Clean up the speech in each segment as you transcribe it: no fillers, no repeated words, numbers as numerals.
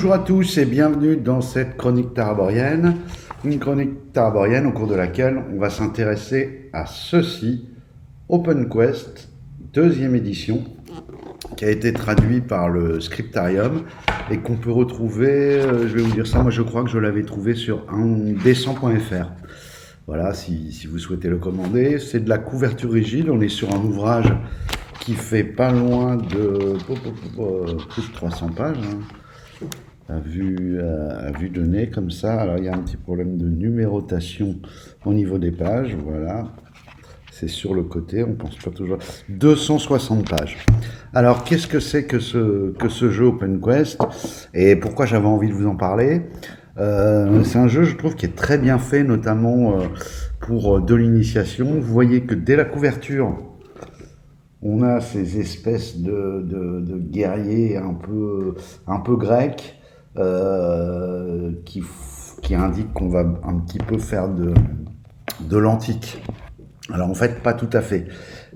Bonjour à tous et bienvenue dans cette chronique taraborienne. Une chronique taraborienne au cours de laquelle on va s'intéresser à ceci, Open Quest, deuxième édition, qui a été traduit par le Scriptarium et qu'on peut retrouver, je vais vous dire ça, moi je crois que je l'avais trouvé sur indescent.fr. Voilà, si vous souhaitez le commander. C'est de la couverture rigide, on est sur un ouvrage qui fait pas loin de plus de 300 pages, hein, à vue de nez comme ça. Alors il y a un petit problème de numérotation au niveau des pages, voilà. C'est sur le côté, on pense pas toujours. 260 pages. Alors qu'est-ce que c'est que ce jeu Open Quest et pourquoi j'avais envie de vous en parler? C'est un jeu, je trouve, qui est très bien fait, notamment pour de l'initiation. Vous voyez que dès la couverture, on a ces espèces de guerriers un peu grecs qui indiquent qu'on va un petit peu faire de l'antique. Alors en fait, pas tout à fait.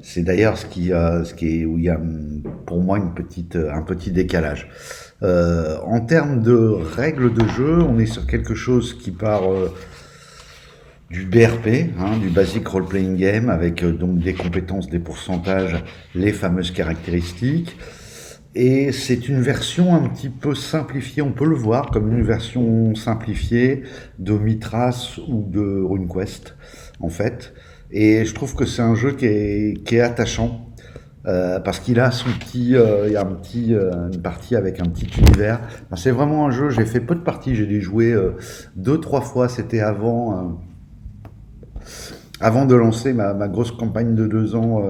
C'est d'ailleurs ce qui est où il y a pour moi un petit décalage. En termes de règles de jeu, on est sur quelque chose qui part du BRP, hein, du Basic Role Playing Game, avec donc des compétences, des pourcentages, les fameuses caractéristiques. Et c'est une version un petit peu simplifiée, on peut le voir comme une version simplifiée de Mithras ou de RuneQuest, en fait. Et je trouve que c'est un jeu qui est attachant, parce qu'il a il y a une partie avec un petit univers. Enfin, c'est vraiment un jeu, j'ai fait peu de parties, j'ai dû jouer 2-3 fois, c'était avant de lancer ma grosse campagne de 2 ans,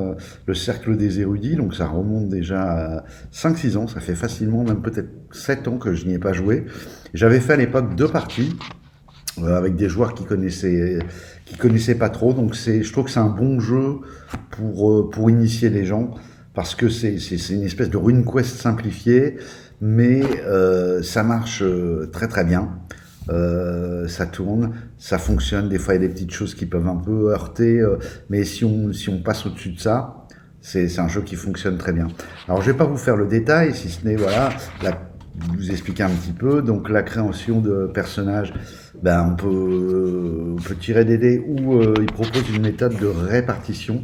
le Cercle des Érudits, donc ça remonte déjà à 5-6 ans, ça fait facilement même peut-être 7 ans que je n'y ai pas joué. J'avais fait à l'époque 2 parties, avec des joueurs qui connaissaient pas trop, donc je trouve que c'est un bon jeu pour initier les gens, parce que c'est une espèce de RuneQuest simplifié, mais ça marche très très bien. Ça tourne, ça fonctionne. Des fois, il y a des petites choses qui peuvent un peu heurter, mais si on passe au-dessus de ça, c'est un jeu qui fonctionne très bien. Alors, je vais pas vous faire le détail, si ce n'est vous expliquer un petit peu. Donc, la création de personnages, on peut tirer des dés ou il propose une méthode de répartition.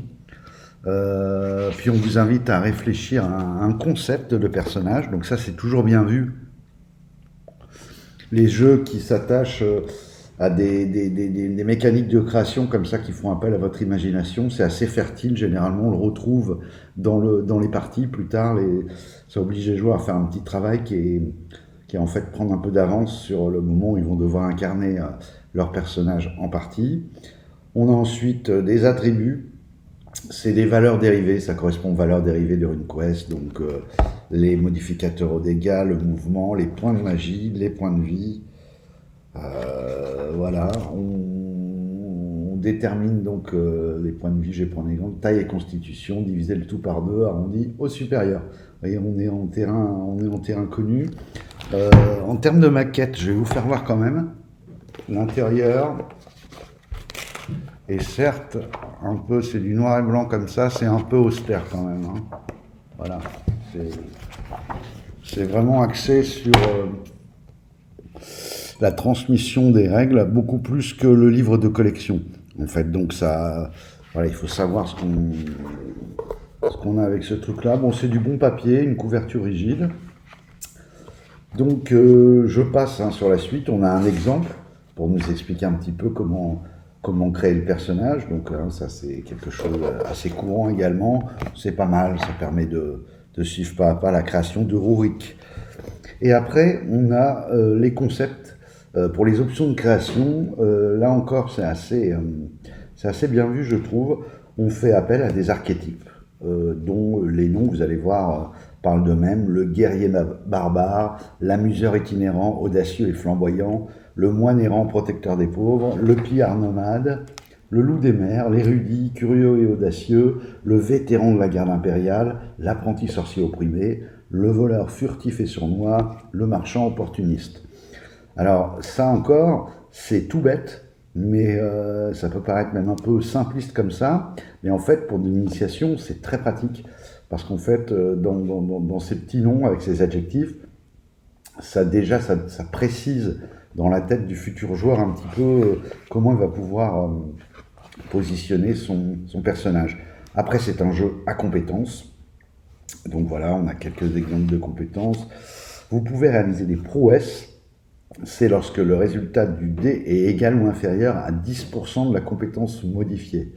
Puis on vous invite à réfléchir à un concept de personnage. Donc ça, c'est toujours bien vu. Les jeux qui s'attachent à des mécaniques de création comme ça qui font appel à votre imagination, c'est assez fertile. Généralement, on le retrouve dans les parties plus tard. Ça oblige les joueurs à faire un petit travail qui est en fait prendre un peu d'avance sur le moment où ils vont devoir incarner leur personnage en partie. On a ensuite des attributs. C'est des valeurs dérivées, ça correspond aux valeurs dérivées de RuneQuest, donc les modificateurs aux dégâts, le mouvement, les points de magie, les points de vie. Voilà, on détermine donc les points de vie, je vais prendre l'exemple, taille et constitution, diviser le tout par 2, arrondi au supérieur. Vous voyez, on est en terrain connu. En termes de maquette, je vais vous faire voir quand même l'intérieur. Et certes, c'est du noir et blanc comme ça, c'est un peu austère quand même, hein. Voilà, c'est vraiment axé sur la transmission des règles, beaucoup plus que le livre de collection, en fait. Donc voilà, il faut savoir ce qu'on a avec ce truc-là. Bon, c'est du bon papier, une couverture rigide. Donc, je passe sur la suite. On a un exemple pour nous expliquer un petit peu comment créer le personnage. Donc ça, c'est quelque chose assez courant également. C'est pas mal, ça permet de suivre pas à pas la création de Rurik. Et après, on a les concepts. Pour les options de création, là encore, c'est assez bien vu, je trouve. On fait appel à des archétypes, dont les noms, vous allez voir, parlent d'eux-mêmes. Le guerrier barbare, l'amuseur itinérant, audacieux et flamboyant, le moine errant protecteur des pauvres, le pillard nomade, le loup des mers, l'érudit curieux et audacieux, le vétéran de la garde impériale, l'apprenti sorcier opprimé, le voleur furtif et sournois, le marchand opportuniste. Alors ça encore, c'est tout bête, mais ça peut paraître même un peu simpliste comme ça, mais en fait pour l'initiation c'est très pratique, parce qu'en fait dans ces petits noms avec ces adjectifs, ça précise dans la tête du futur joueur un petit peu comment il va pouvoir positionner son personnage. Après, c'est un jeu à compétences. Donc voilà, on a quelques exemples de compétences. Vous pouvez réaliser des prouesses. C'est lorsque le résultat du dé est égal ou inférieur à 10% de la compétence modifiée.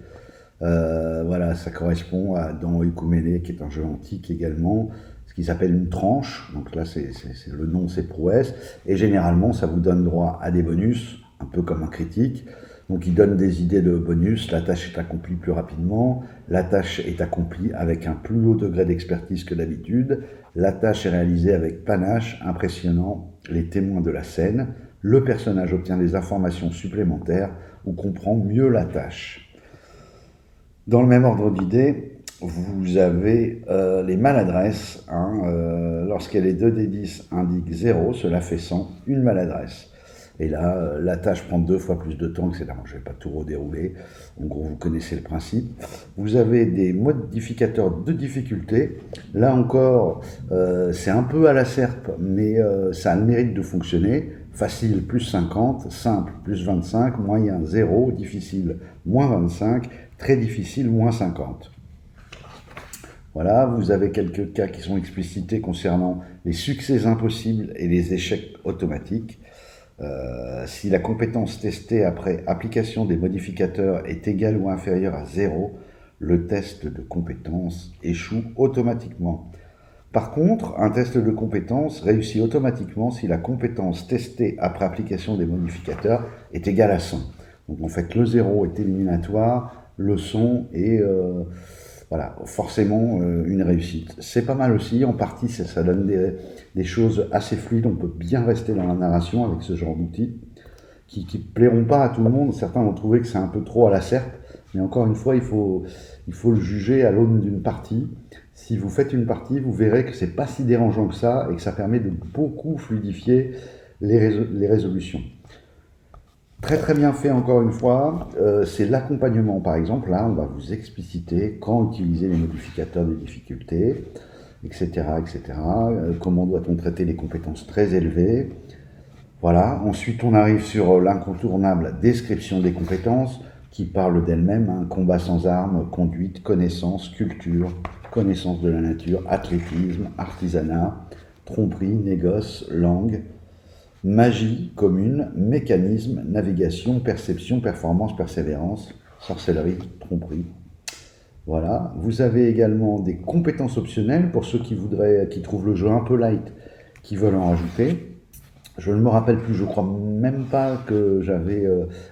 Voilà, ça correspond à dans Ukulele, qui est un jeu antique également, ce qui s'appelle une tranche. Donc là, le nom, c'est prouesse. Et généralement, ça vous donne droit à des bonus, un peu comme un critique. Donc il donne des idées de bonus. La tâche est accomplie plus rapidement. La tâche est accomplie avec un plus haut degré d'expertise que d'habitude. La tâche est réalisée avec panache, impressionnant les témoins de la scène. Le personnage obtient des informations supplémentaires ou comprend mieux la tâche. Dans le même ordre d'idée, vous avez les maladresses. Lorsqu'elle est 2d10 indique 0, cela fait 100, une maladresse. Et là, la tâche prend 2 fois plus de temps, etc. Je ne vais pas tout redérouler. En gros, vous connaissez le principe. Vous avez des modificateurs de difficulté. Là encore, c'est un peu à la serpe, mais ça a le mérite de fonctionner. Facile, plus 50. Simple, plus 25. Moyen, 0. Difficile, moins 25. Très difficile, moins 50. Voilà, vous avez quelques cas qui sont explicités concernant les succès impossibles et les échecs automatiques. Si la compétence testée après application des modificateurs est égale ou inférieure à 0, le test de compétence échoue automatiquement. Par contre, un test de compétence réussit automatiquement si la compétence testée après application des modificateurs est égale à 100. Donc en fait, le 0 est éliminatoire, le 100 est voilà, forcément une réussite. C'est pas mal aussi, en partie ça donne des choses assez fluides, on peut bien rester dans la narration avec ce genre d'outils, qui plairont pas à tout le monde. Certains vont trouver que c'est un peu trop à la serpe, mais encore une fois, il faut le juger à l'aune d'une partie. Si vous faites une partie, vous verrez que c'est pas si dérangeant que ça, et que ça permet de beaucoup fluidifier les résolutions. Très très bien fait encore une fois, c'est l'accompagnement par exemple, là on va vous expliciter quand utiliser les modificateurs de difficulté, etc. etc. Comment doit-on traiter les compétences très élevées. Voilà, ensuite on arrive sur l'incontournable description des compétences qui parle d'elle-même, combat sans armes, conduite, connaissance, culture, connaissance de la nature, athlétisme, artisanat, tromperie, négoce, langue, magie commune, mécanisme, navigation, perception, performance, persévérance, sorcellerie, tromperie. Voilà. Vous avez également des compétences optionnelles pour ceux qui trouvent le jeu un peu light, qui veulent en rajouter. Je ne me rappelle plus, je crois même pas que j'avais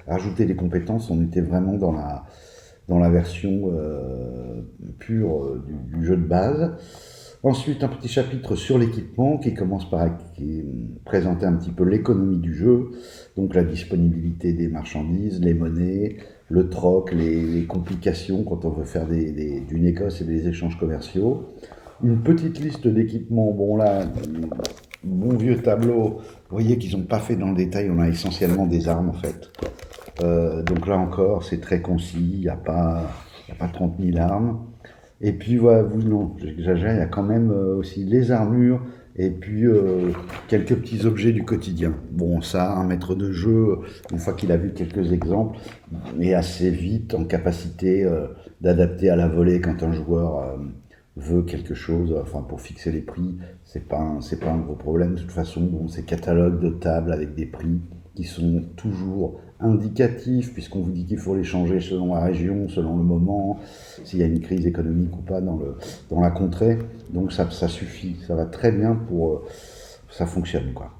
rajouté des compétences. On était vraiment dans la version pure du jeu de base. Ensuite, un petit chapitre sur l'équipement qui commence par présenter un petit peu l'économie du jeu, donc la disponibilité des marchandises, les monnaies, le troc, les complications quand on veut faire du négoce et des échanges commerciaux. Une petite liste d'équipements, bon là, bon vieux tableau, vous voyez qu'ils n'ont pas fait dans le détail, on a essentiellement des armes en fait. Donc là encore, c'est très concis, il n'y a pas 30 000 armes. Et puis voilà, non, j'exagère, il y a quand même aussi les armures et puis quelques petits objets du quotidien. Bon, ça, un maître de jeu, une fois qu'il a vu quelques exemples, est assez vite en capacité d'adapter à la volée quand un joueur veut quelque chose, enfin pour fixer les prix, c'est pas un gros problème. De toute façon, bon, ces catalogues de tables avec des prix qui sont toujours indicatifs, puisqu'on vous dit qu'il faut les changer selon la région, selon le moment, s'il y a une crise économique ou pas dans la contrée. Donc ça suffit, ça va très bien pour... ça fonctionne, quoi.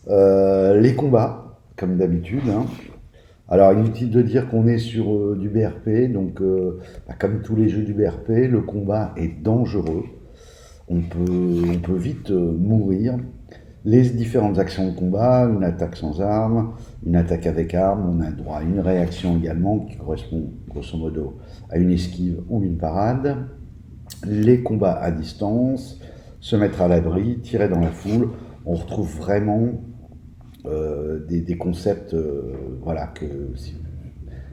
Les combats, comme d'habitude. Alors, inutile de dire qu'on est sur du BRP, donc comme tous les jeux du BRP, le combat est dangereux. On peut vite mourir. Les différentes actions de combat, une attaque sans armes, une attaque avec armes, on a droit à une réaction également qui correspond grosso modo à une esquive ou une parade. Les combats à distance, se mettre à l'abri, tirer dans la foule, on retrouve vraiment des concepts voilà,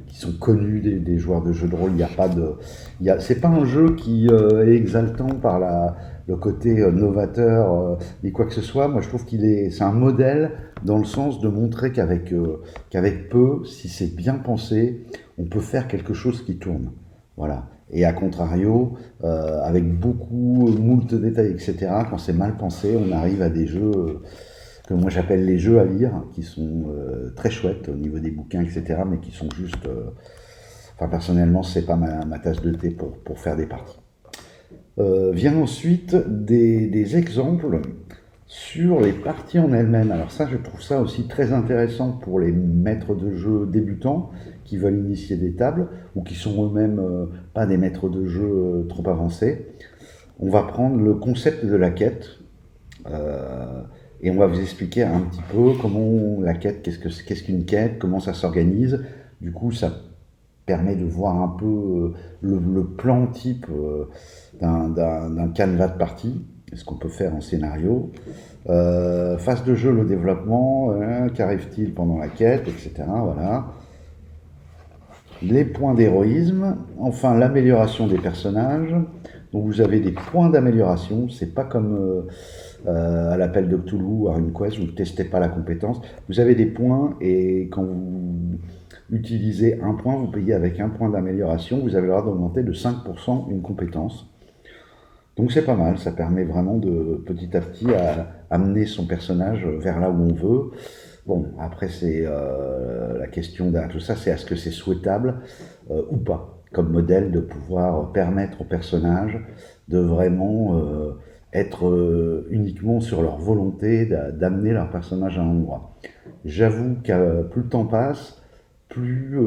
qui qui sont connus des joueurs de jeux de rôle. Il n'y a pas de, c'est pas un jeu qui est exaltant par le côté novateur ni quoi que ce soit. Moi, je trouve c'est un modèle dans le sens de montrer qu'avec peu, si c'est bien pensé, on peut faire quelque chose qui tourne. Voilà. Et à contrario, avec beaucoup, moult détails, etc., quand c'est mal pensé, on arrive à des jeux que moi j'appelle les jeux à lire, qui sont très chouettes au niveau des bouquins, etc., mais qui sont juste... enfin, personnellement, c'est pas ma tasse de thé pour faire des parties. Vient ensuite des exemples sur les parties en elles-mêmes. Alors ça, je trouve ça aussi très intéressant pour les maîtres de jeu débutants qui veulent initier des tables ou qui sont eux-mêmes pas des maîtres de jeu trop avancés. On va prendre le concept de la quête et on va vous expliquer un petit peu comment la quête, qu'est-ce qu'une quête, comment ça s'organise. Du coup, ça permet de voir un peu le plan type d'un canevas de partie, ce qu'on peut faire en scénario. Phase de jeu, le développement, qu'arrive-t-il pendant la quête, etc. Voilà. Les points d'héroïsme, enfin l'amélioration des personnages. Donc vous avez des points d'amélioration, c'est pas comme à l'appel de Cthulhu ou à RuneQuest, vous ne testez pas la compétence. Vous avez des points et quand vous utilisez un point, vous payez avec un point d'amélioration, vous avez le droit d'augmenter de 5% une compétence. Donc c'est pas mal, ça permet vraiment de petit à petit à amener son personnage vers là où on veut. Bon, après c'est la question de tout ça, c'est est-ce que c'est souhaitable ou pas, comme modèle de pouvoir permettre aux personnages de vraiment être uniquement sur leur volonté d'amener leur personnage à un endroit. J'avoue que plus le temps passe, plus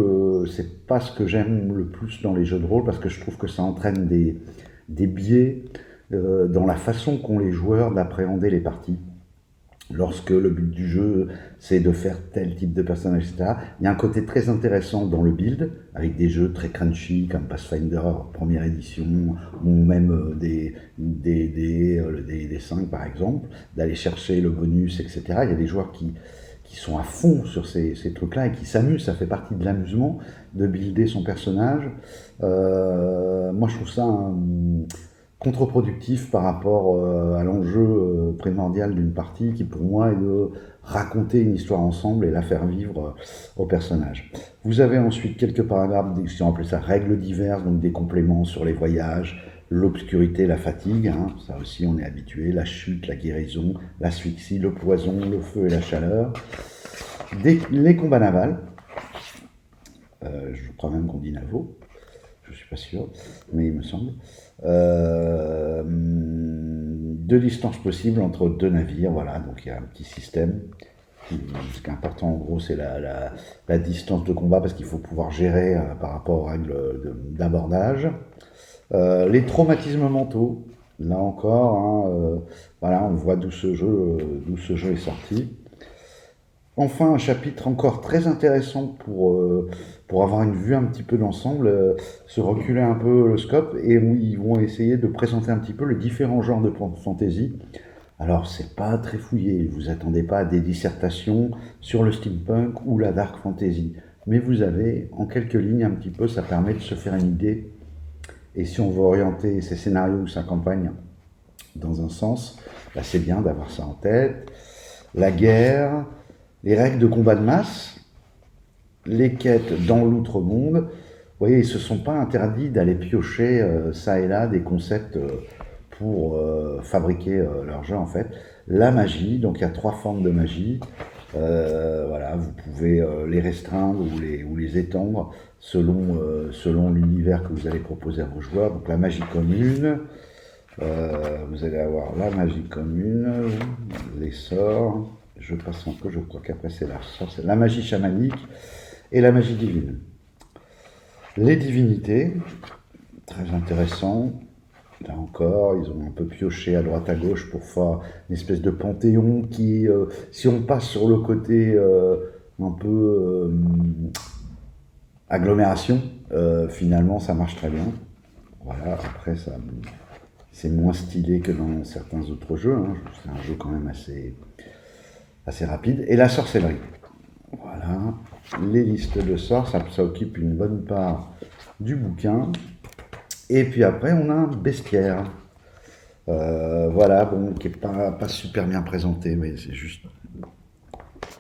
c'est pas ce que j'aime le plus dans les jeux de rôle, parce que je trouve que ça entraîne des biais dans la façon qu'ont les joueurs d'appréhender les parties. Lorsque le but du jeu, c'est de faire tel type de personnage, etc. Il y a un côté très intéressant dans le build, avec des jeux très crunchy, comme Pathfinder, première édition, ou même des 5 par exemple, d'aller chercher le bonus, etc. Il y a des joueurs qui sont à fond sur ces trucs-là et qui s'amusent, ça fait partie de l'amusement de builder son personnage. Moi, je trouve ça contre-productif par rapport à l'enjeu primordial d'une partie qui pour moi est de raconter une histoire ensemble et la faire vivre au personnage. Vous avez ensuite quelques paragraphes qui sont appelés ça règles diverses, donc des compléments sur les voyages, l'obscurité, la fatigue, hein, ça aussi on est habitué, la chute, la guérison, l'asphyxie, le poison, le feu et la chaleur, les combats navals, je crois même qu'on dit navaux, je suis pas sûr, mais il me semble. Deux distances possibles entre deux navires, voilà, donc il y a un petit système. Ce qui est important en gros, c'est la distance de combat, parce qu'il faut pouvoir gérer par rapport aux règles d'abordage. Les traumatismes mentaux, là encore, hein, voilà, on voit d'où ce jeu est sorti. Enfin, un chapitre encore très intéressant pour avoir une vue un petit peu d'ensemble, se reculer un peu le scope, et où ils vont essayer de présenter un petit peu les différents genres de fantasy. Alors, c'est pas très fouillé, vous attendez pas à des dissertations sur le steampunk ou la dark fantasy, mais vous avez, en quelques lignes un petit peu, ça permet de se faire une idée, et si on veut orienter ses scénarios ou sa campagne dans un sens, bah c'est bien d'avoir ça en tête. La guerre, les règles de combat de masse, les quêtes dans l'outre-monde. Vous voyez, ils ne se sont pas interdits d'aller piocher ça et là des concepts pour fabriquer leur jeu en fait. La magie, donc il y a 3 formes de magie. Voilà, vous pouvez les restreindre ou les étendre selon l'univers que vous allez proposer à vos joueurs. Donc la magie commune, vous allez avoir la magie commune, les sorts. Je passe un peu, je crois qu'après c'est la magie chamanique et la magie divine. Les divinités, très intéressant. Là encore, ils ont un peu pioché à droite à gauche pour faire une espèce de panthéon qui, si on passe sur le côté un peu agglomération, finalement ça marche très bien. Voilà, après c'est moins stylé que dans certains autres jeux, hein. C'est un jeu quand même assez rapide. Et la sorcellerie. Voilà. les listes de sorts, ça occupe une bonne part du bouquin. Et puis après, on a un bestiaire. Voilà, bon, qui n'est pas super bien présenté, mais c'est juste...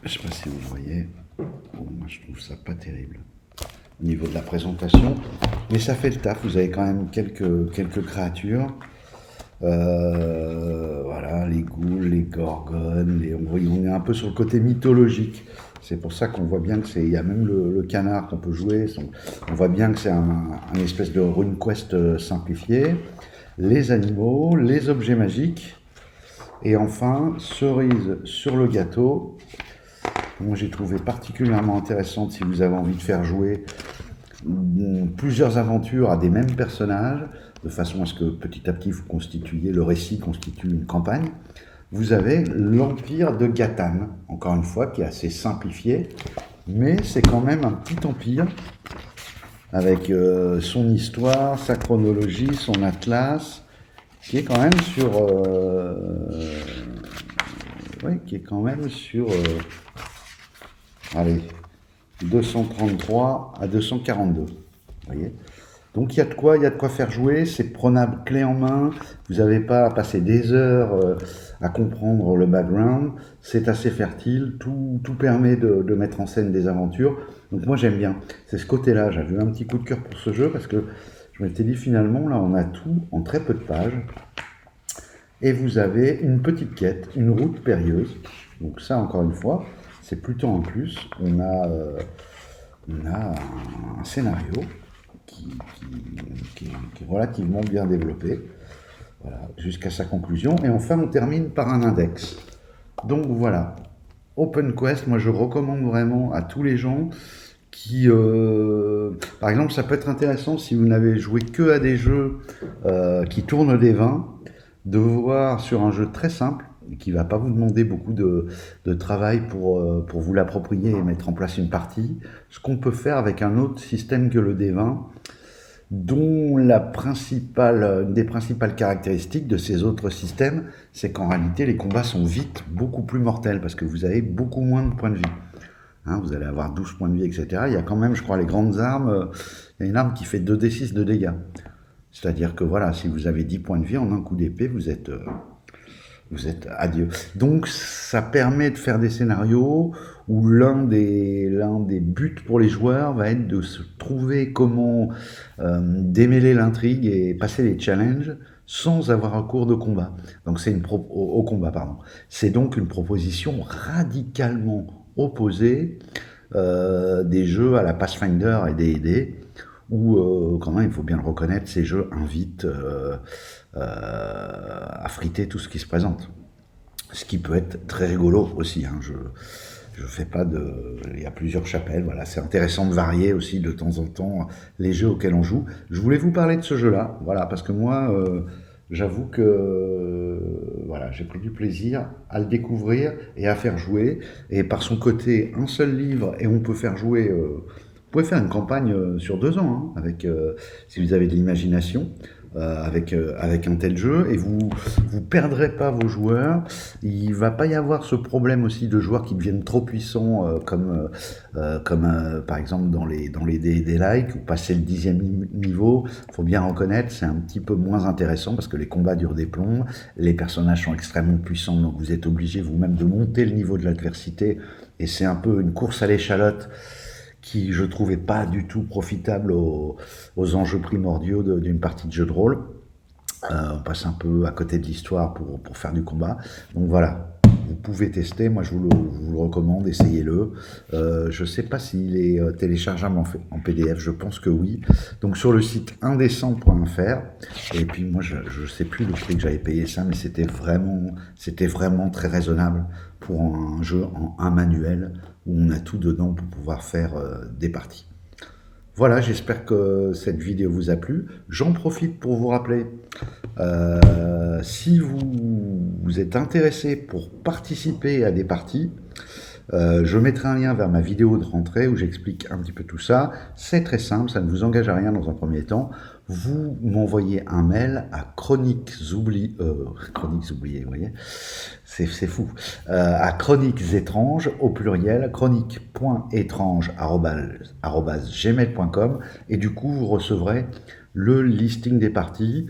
Je sais pas si vous voyez. Bon, moi, je trouve ça pas terrible au niveau de la présentation. Mais ça fait le taf. Vous avez quand même quelques créatures. Voilà, les ghouls, les gorgones, on est un peu sur le côté mythologique. C'est pour ça qu'on voit bien que il y a même le canard qu'on peut jouer. On voit bien que c'est un espèce de RuneQuest simplifié. Les animaux, les objets magiques. Et enfin, cerise sur le gâteau. Moi, j'ai trouvé particulièrement intéressante si vous avez envie de faire jouer plusieurs aventures à des mêmes personnages, de façon à ce que petit à petit vous constituiez, le récit constitue une campagne. Vous avez l'Empire de Gatan, encore une fois, qui est assez simplifié, mais c'est quand même un petit empire, avec son histoire, sa chronologie, son atlas, qui est quand même sur... allez, 233 à 242, vous voyez. Donc il y a de quoi faire jouer, c'est prenable clé en main, vous n'avez pas à passer des heures à comprendre le background, c'est assez fertile, tout permet de mettre en scène des aventures, donc moi j'aime bien, c'est ce côté-là, j'avais eu un petit coup de cœur pour ce jeu, parce que je m'étais dit finalement, là on a tout en très peu de pages, et vous avez une petite quête, une route périlleuse, donc ça encore une fois, c'est plutôt en plus, on a un scénario qui est relativement bien développé, voilà, jusqu'à sa conclusion. Et enfin, on termine par un index. Donc voilà, OpenQuest, moi je recommande vraiment à tous les gens qui... par exemple, ça peut être intéressant si vous n'avez joué que à des jeux qui tournent des 20, de voir sur un jeu très simple, qui ne va pas vous demander beaucoup de travail pour vous l'approprier et mettre en place une partie, ce qu'on peut faire avec un autre système que le D20, dont une des principales caractéristiques de ces autres systèmes, c'est qu'en réalité les combats sont vite beaucoup plus mortels, parce que vous avez beaucoup moins de points de vie. Hein, vous allez avoir 12 points de vie, etc. Il y a quand même, je crois, les grandes armes, il y a une arme qui fait 2d6 de dégâts. C'est-à-dire que voilà, si vous avez 10 points de vie en un coup d'épée, vous êtes adieu. Donc ça permet de faire des scénarios où l'un des buts pour les joueurs va être de se trouver comment démêler l'intrigue et passer les challenges sans avoir recours de combat. Donc c'est au combat, pardon. C'est donc une proposition radicalement opposée des jeux à la Pathfinder et D&D, où, quand même, il faut bien le reconnaître, ces jeux invitent à friter tout ce qui se présente. Ce qui peut être très rigolo aussi. Hein. Je fais pas de... Il y a plusieurs chapelles, voilà. C'est intéressant de varier aussi de temps en temps les jeux auxquels on joue. Je voulais vous parler de ce jeu-là, voilà, parce que moi, j'avoue que voilà, j'ai pris du plaisir à le découvrir et à faire jouer. Et par son côté, un seul livre, et on peut faire jouer... vous pouvez faire une campagne sur 2 ans, hein, avec, si vous avez de l'imagination, avec un tel jeu, et vous perdrez pas vos joueurs. Il va pas y avoir ce problème aussi de joueurs qui deviennent trop puissants, comme par exemple dans les D&D-like, ou passer le 10e niveau. Faut bien reconnaître, c'est un petit peu moins intéressant, parce que les combats durent des plombs, les personnages sont extrêmement puissants, donc vous êtes obligé vous-même de monter le niveau de l'adversité, et c'est un peu une course à l'échalote, qui je trouvais pas du tout profitable aux enjeux primordiaux d'une partie de jeu de rôle. On passe un peu à côté de l'histoire pour faire du combat. Donc voilà, vous pouvez tester, moi je vous le recommande, essayez-le. Je sais pas s'il est téléchargeable en PDF, je pense que oui. Donc sur le site indécent.fr, et puis moi je sais plus le prix que j'avais payé ça, mais c'était vraiment très raisonnable pour un jeu en un manuel, où on a tout dedans pour pouvoir faire des parties. Voilà, j'espère que cette vidéo vous a plu. J'en profite pour vous rappeler, si vous êtes intéressé pour participer à des parties, Je mettrai un lien vers ma vidéo de rentrée où j'explique un petit peu tout ça. C'est très simple, ça ne vous engage à rien dans un premier temps. Vous m'envoyez un mail à chroniques oubliées, vous voyez, c'est fou, à chroniques étranges au pluriel, chroniques.étranges@gmail.com, et du coup vous recevrez le listing des parties.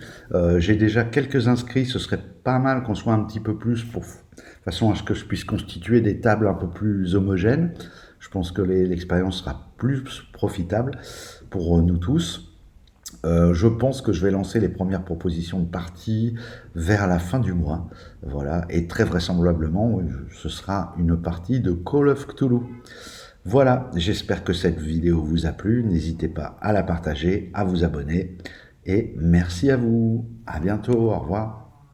J'ai déjà quelques inscrits, ce serait pas mal qu'on soit un petit peu plus pour façon à ce que je puisse constituer des tables un peu plus homogènes. Je pense que l'expérience sera plus profitable pour nous tous. Je pense que je vais lancer les premières propositions de parties vers la fin du mois. Voilà, et très vraisemblablement, ce sera une partie de Call of Cthulhu. Voilà, j'espère que cette vidéo vous a plu. N'hésitez pas à la partager, à vous abonner. Et merci à vous. À bientôt, au revoir.